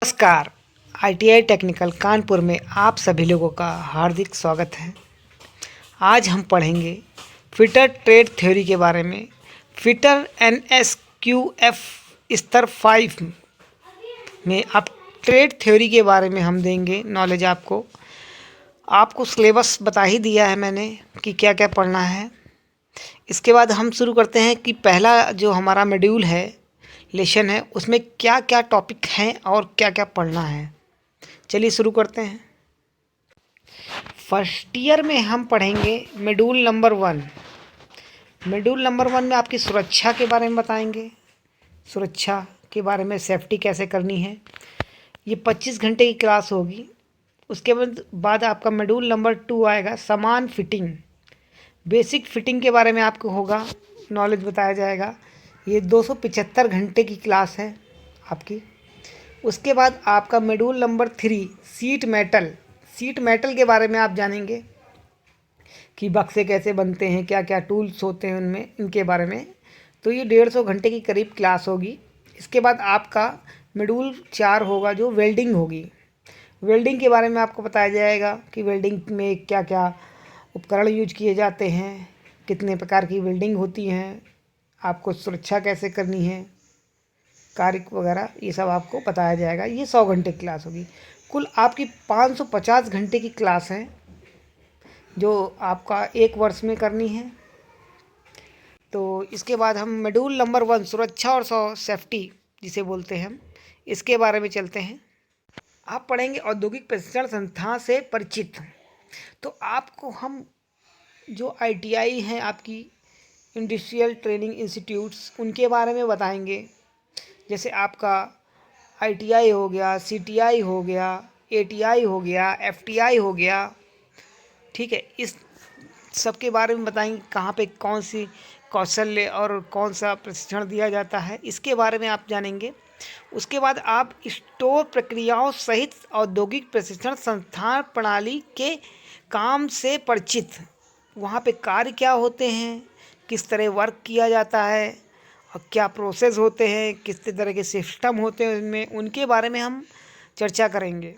नमस्कार। ITI technical Kanpur में आप सभी लोगों का हार्दिक स्वागत है। आज हम पढ़ेंगे फिटर ट्रेड थ्योरी के बारे में। फिटर NSQF स्तर 5 में आप ट्रेड थ्योरी के बारे में हम देंगे नॉलेज आपको सिलेबस बता ही दिया है मैंने कि क्या क्या पढ़ना है। इसके बाद हम शुरू करते हैं कि पहला जो हमारा मॉड्यूल है, लेसन है, उसमें क्या क्या टॉपिक हैं और क्या क्या पढ़ना है। चलिए शुरू करते हैं। फर्स्ट ईयर में हम पढ़ेंगे मॉड्यूल नंबर 1। मॉड्यूल नंबर 1 में आपकी सुरक्षा के बारे में बताएंगे। सुरक्षा के बारे में सेफ्टी कैसे करनी है। ये 25 घंटे की क्लास होगी। उसके बाद आपका मॉड्यूल नंबर 2 आएगा, सामान फिटिंग। बेसिक फिटिंग के बारे में आपको होगा, नॉलेज बताया जाएगा। ये 275 घंटे की क्लास है आपकी। उसके बाद आपका मॉड्यूल नंबर 3, सीट मेटल के बारे में आप जानेंगे कि बक्से कैसे बनते हैं, क्या क्या टूल्स होते हैं उनमें, इनके बारे में। तो ये 150 घंटे की करीब क्लास होगी। इसके बाद आपका मॉड्यूल 4 होगा जो वेल्डिंग होगी। वेल्डिंग के बारे में आपको बताया जाएगा कि वेल्डिंग में क्या क्या उपकरण यूज किए जाते हैं, कितने प्रकार की वेल्डिंग होती हैं, आपको सुरक्षा कैसे करनी है, कार्य वगैरह, ये सब आपको बताया जाएगा। ये 100 घंटे की क्लास होगी। कुल आपकी 550 घंटे की क्लास है जो आपका एक वर्ष में करनी है। तो इसके बाद हम मॉड्यूल नंबर 1, सुरक्षा और सेफ्टी जिसे बोलते हैं हम, इसके बारे में चलते हैं। आप पढ़ेंगे औद्योगिक प्रशिक्षण संस्थान से परिचित। तो आपको हम जो ITI हैं आपकी, इंडस्ट्रियल ट्रेनिंग इंस्टीट्यूट्स, उनके बारे में बताएंगे। जैसे आपका ITI हो गया, CTI हो गया, ATI हो गया, FTI हो गया, ठीक है। इस सब के बारे में बताएंगे, कहाँ पे कौन सी कौशल्य और कौन सा प्रशिक्षण दिया जाता है, इसके बारे में आप जानेंगे। उसके बाद आप स्टोर प्रक्रियाओं सहित औद्योगिक प्रशिक्षण संस्थान प्रणाली के काम से परिचित। वहाँ पे कार्य क्या होते हैं, किस तरह वर्क किया जाता है और क्या प्रोसेस होते हैं, किस तरह के सिस्टम होते हैं उनमें, उनके बारे में हम चर्चा करेंगे।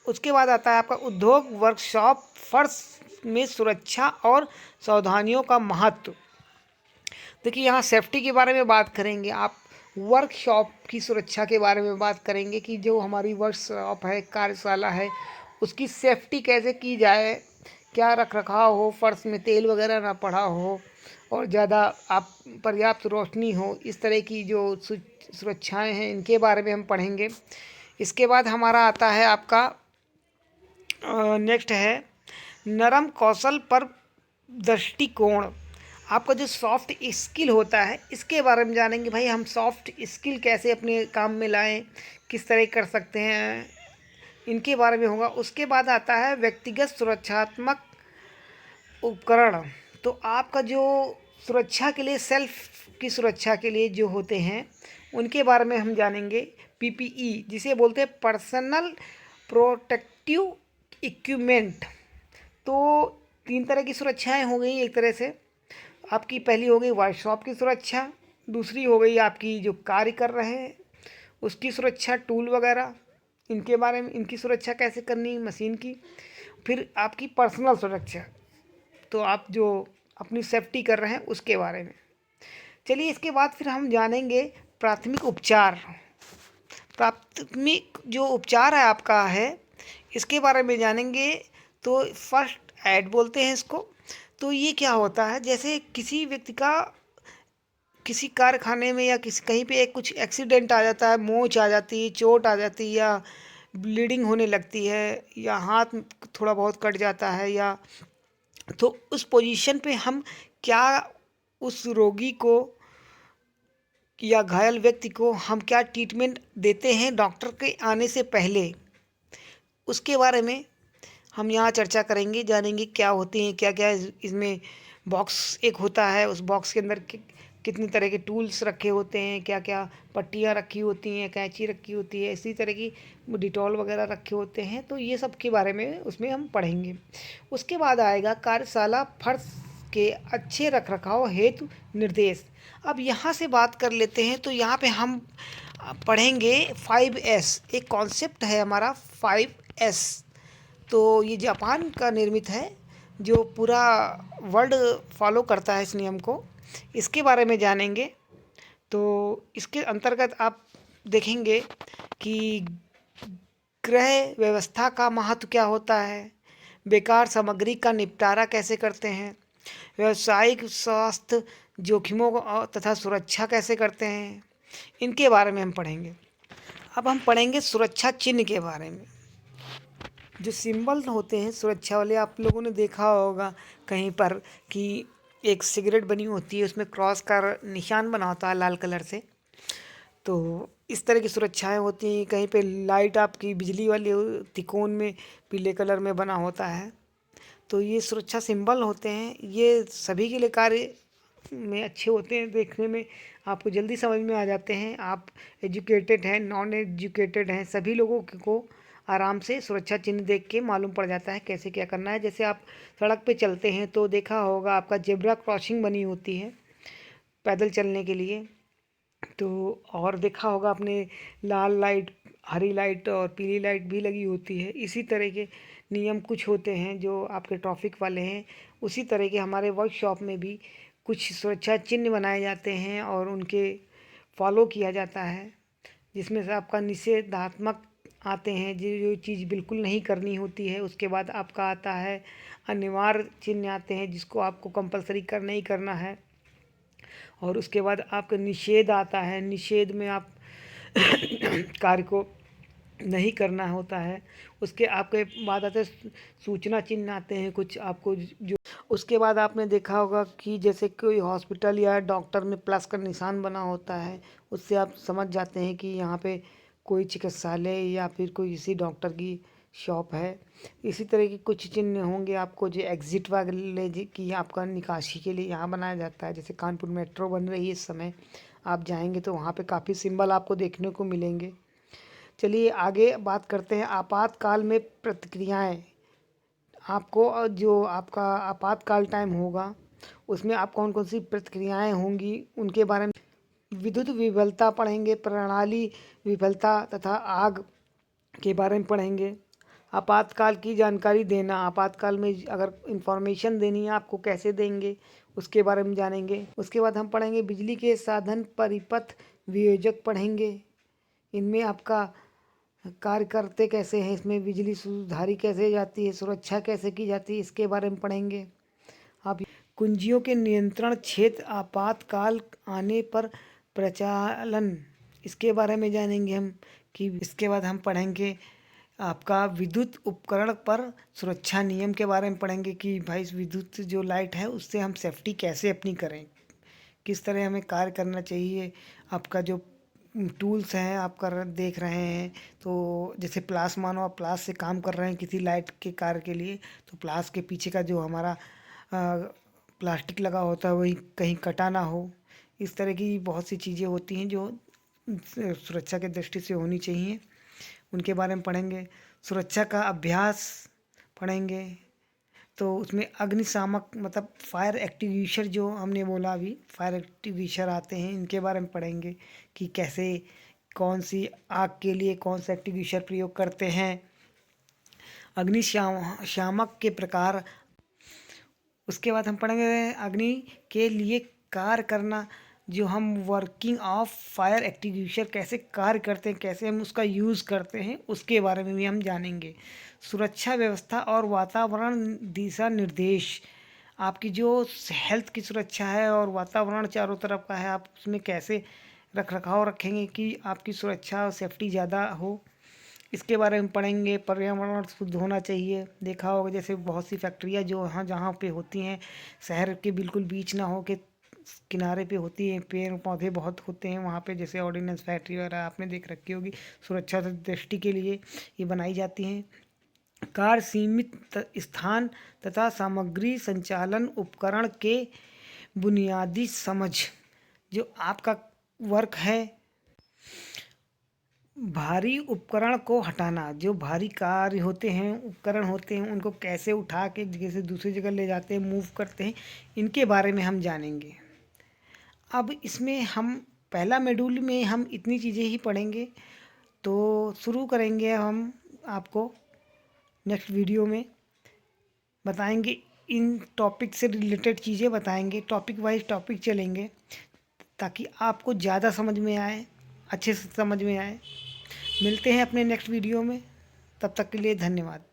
उसके बाद आता है आपका उद्योग वर्कशॉप, फर्श में सुरक्षा और सावधानियों का महत्व। देखिए यहाँ सेफ्टी के बारे में बात करेंगे, आप वर्कशॉप की सुरक्षा के बारे में बात करेंगे कि जो हमारी वर्कशॉप है, कार्यशाला है, उसकी सेफ्टी कैसे की जाए, क्या रख रखाव हो, फर्श में तेल वगैरह ना पड़ा हो और ज़्यादा आप पर्याप्त रोशनी हो, इस तरह की जो सुरक्षाएं हैं इनके बारे में हम पढ़ेंगे। इसके बाद हमारा आता है आपका नेक्स्ट है नरम कौशल पर दृष्टिकोण। आपका जो सॉफ्ट स्किल होता है इसके बारे में जानेंगे। भाई हम सॉफ्ट स्किल कैसे अपने काम में लाएं, किस तरह कर सकते हैं, इनके बारे में होगा। उसके बाद आता है व्यक्तिगत सुरक्षात्मक उपकरण। तो आपका जो सुरक्षा के लिए, सेल्फ की सुरक्षा के लिए जो होते हैं उनके बारे में हम जानेंगे। PPE जिसे बोलते हैं पर्सनल प्रोटेक्टिव इक्विपमेंट। तो 3 तरह की सुरक्षाएं हो गई। एक तरह से आपकी पहली हो गई वर्कशॉप की सुरक्षा, दूसरी हो गई आपकी जो कार्य कर रहे हैं उसकी सुरक्षा, टूल वगैरह इनके बारे में, इनकी सुरक्षा कैसे करनी मशीन की। फिर आपकी पर्सनल सुरक्षा, तो आप जो अपनी सेफ्टी कर रहे हैं उसके बारे में। चलिए इसके बाद फिर हम जानेंगे प्राथमिक उपचार। प्राथमिक जो उपचार है आपका है, इसके बारे में जानेंगे। तो फर्स्ट एड बोलते हैं इसको। तो ये क्या होता है, जैसे किसी व्यक्ति का किसी कारखाने में या किसी कहीं पे एक कुछ एक्सीडेंट आ जाता है, मोच आ जाती है, चोट आ जाती है, या ब्लीडिंग होने लगती है, या हाथ थोड़ा बहुत कट जाता है, या तो उस पोजीशन पे हम क्या उस रोगी को या घायल व्यक्ति को हम क्या ट्रीटमेंट देते हैं डॉक्टर के आने से पहले, उसके बारे में हम यहाँ चर्चा करेंगे। जानेंगे क्या होती हैं, क्या क्या इसमें बॉक्स एक होता है, उस बॉक्स के अंदर कितनी तरह के टूल्स रखे होते हैं, क्या क्या पट्टियाँ रखी होती हैं, कैंची रखी होती है, इसी तरह की डिटॉल वगैरह रखे होते हैं। तो ये सब के बारे में उसमें हम पढ़ेंगे। उसके बाद आएगा कार्यशाला, फर्श के अच्छे रखरखाव हेतु निर्देश। अब यहाँ से बात कर लेते हैं, तो यहाँ पे हम पढ़ेंगे 5S। एक कॉन्सेप्ट है हमारा 5S। तो ये जापान का निर्मित है, जो पूरा वर्ल्ड फॉलो करता है इस नियम को। इसके बारे में जानेंगे। तो इसके अंतर्गत आप देखेंगे कि गृह व्यवस्था का महत्व क्या होता है, बेकार सामग्री का निपटारा कैसे करते हैं, व्यावसायिक स्वास्थ्य जोखिमों तथा सुरक्षा कैसे करते हैं, इनके बारे में हम पढ़ेंगे। अब हम पढ़ेंगे सुरक्षा चिन्ह के बारे में। जो सिंबल होते हैं सुरक्षा वाले, आप लोगों ने देखा होगा कहीं पर कि एक सिगरेट बनी होती है, उसमें क्रॉस का निशान बना होता है लाल कलर से। तो इस तरह की सुरक्षाएं होती हैं। कहीं पे लाइट आपकी बिजली वाली तिकोन में पीले कलर में बना होता है। तो ये सुरक्षा सिंबल होते हैं। ये सभी के लिए कार्य में अच्छे होते हैं, देखने में आपको जल्दी समझ में आ जाते हैं। आप एजुकेटेड हैं, नॉन एजुकेटेड हैं, सभी लोगों को आराम से सुरक्षा चिन्ह देख के मालूम पड़ जाता है कैसे क्या करना है। जैसे आप सड़क पे चलते हैं तो देखा होगा आपका जेब्रा क्रॉसिंग बनी होती है पैदल चलने के लिए। तो और देखा होगा आपने लाल लाइट, हरी लाइट और पीली लाइट भी लगी होती है। इसी तरह के नियम कुछ होते हैं जो आपके ट्रैफिक वाले हैं। उसी तरह के हमारे वर्कशॉप में भी कुछ सुरक्षा चिन्ह बनाए जाते हैं और उनके फॉलो किया जाता है, जिसमें से आपका निषेधात्मक आते हैं, जो चीज़ बिल्कुल नहीं करनी होती है। उसके बाद आपका आता है अनिवार्य चिन्ह आते हैं, जिसको आपको कंपलसरी करना ही करना है। और उसके बाद आपका निषेध आता है। निषेध में आप कार्य को नहीं करना होता है। उसके आपके बाद आते सूचना चिन्ह आते हैं कुछ आपको जो। उसके बाद आपने देखा होगा कि जैसे कोई हॉस्पिटल या डॉक्टर में प्लस का निशान बना होता है, उससे आप समझ जाते हैं कि यहाँ पे कोई चिकित्सालय या फिर कोई इसी डॉक्टर की शॉप है। इसी तरह के कुछ चिन्ह होंगे आपको जो एग्ज़िट वाले कि आपका निकासी के लिए यहाँ बनाया जाता है। जैसे कानपुर मेट्रो बन रही है इस समय, आप जाएंगे तो वहाँ पे काफ़ी सिंबल आपको देखने को मिलेंगे। चलिए आगे बात करते हैं आपातकाल में प्रतिक्रियाएं। आपको जो आपका आपातकाल टाइम होगा उसमें आप कौन कौन सी प्रतिक्रियाएं होंगी उनके बारे में। विद्युत विफलता पढ़ेंगे, प्रणाली विफलता तथा आग के बारे में पढ़ेंगे। आपातकाल की जानकारी देना, आपातकाल में अगर इंफॉर्मेशन देनी है आपको कैसे देंगे उसके बारे में जानेंगे। उसके बाद हम पढ़ेंगे बिजली के साधन परिपथ वियोजक पढ़ेंगे। इनमें आपका कार्य करते कैसे हैं, इसमें बिजली सुधारी कैसे जाती है, सुरक्षा कैसे की जाती है, इसके बारे में पढ़ेंगे। आप कुंजियों के नियंत्रण क्षेत्र आपातकाल आने पर प्रचालन, इसके बारे में जानेंगे हम कि। इसके बाद हम पढ़ेंगे आपका विद्युत उपकरण पर सुरक्षा नियम के बारे में पढ़ेंगे कि भाई विद्युत जो लाइट है उससे हम सेफ्टी कैसे अपनी करें, किस तरह हमें कार्य करना चाहिए। आपका जो टूल्स हैं आप देख रहे हैं, तो जैसे प्लास, मानो आप प्लास से काम कर रहे हैं किसी लाइट के कार्य के लिए, तो प्लास के पीछे का जो हमारा प्लास्टिक लगा होता है वही कहीं कटा ना हो। इस तरह की बहुत सी चीज़ें होती हैं जो सुरक्षा के दृष्टि से होनी चाहिए, उनके बारे में पढ़ेंगे। सुरक्षा का अभ्यास पढ़ेंगे, तो उसमें अग्निशामक मतलब फायर एक्टिंग्विशर जो हमने बोला अभी, फायर एक्टिंग्विशर आते हैं, इनके बारे में पढ़ेंगे कि कैसे कौन सी आग के लिए कौन सा एक्टिंग्विशर प्रयोग करते हैं। अग्निशामक के प्रकार। उसके बाद हम पढ़ेंगे अग्नि के लिए कार्य करना, जो हम वर्किंग ऑफ फायर एक्टिंग्विशर कैसे कार्य करते हैं, कैसे हम उसका यूज़ करते हैं, उसके बारे में भी हम जानेंगे। सुरक्षा व्यवस्था और वातावरण दिशा निर्देश, आपकी जो हेल्थ की सुरक्षा है और वातावरण चारों तरफ का है, आप उसमें कैसे रखरखाव रखेंगे कि आपकी सुरक्षा और सेफ्टी ज़्यादा हो, इसके बारे में पढ़ेंगे। पर्यावरण शुद्ध होना चाहिए। देखा होगा जैसे बहुत सी फैक्ट्रियाँ जो यहाँ जहाँ पे होती हैं शहर के बिल्कुल बीच ना हो के किनारे पे होती हैं, पेड़ पौधे बहुत होते हैं वहाँ पे, जैसे ऑर्डिनेंस फैक्ट्री वगैरह आपने देख रखी होगी, सुरक्षा दृष्टि के लिए ये बनाई जाती हैं। कार्य सीमित स्थान तथा सामग्री संचालन उपकरण के बुनियादी समझ, जो आपका वर्क है भारी उपकरण को हटाना, जो भारी कार्य होते हैं, उपकरण होते हैं, उनको कैसे उठा के एक जगह से दूसरी जगह ले जाते हैं, मूव करते हैं, इनके बारे में हम जानेंगे। अब इसमें हम पहला मॉड्यूल में हम इतनी चीज़ें ही पढ़ेंगे। तो शुरू करेंगे हम आपको नेक्स्ट वीडियो में बताएंगे, इन टॉपिक से रिलेटेड चीज़ें बताएंगे, टॉपिक वाइज टॉपिक चलेंगे ताकि आपको ज़्यादा समझ में आए, अच्छे से समझ में आए। मिलते हैं अपने नेक्स्ट वीडियो में, तब तक के लिए धन्यवाद।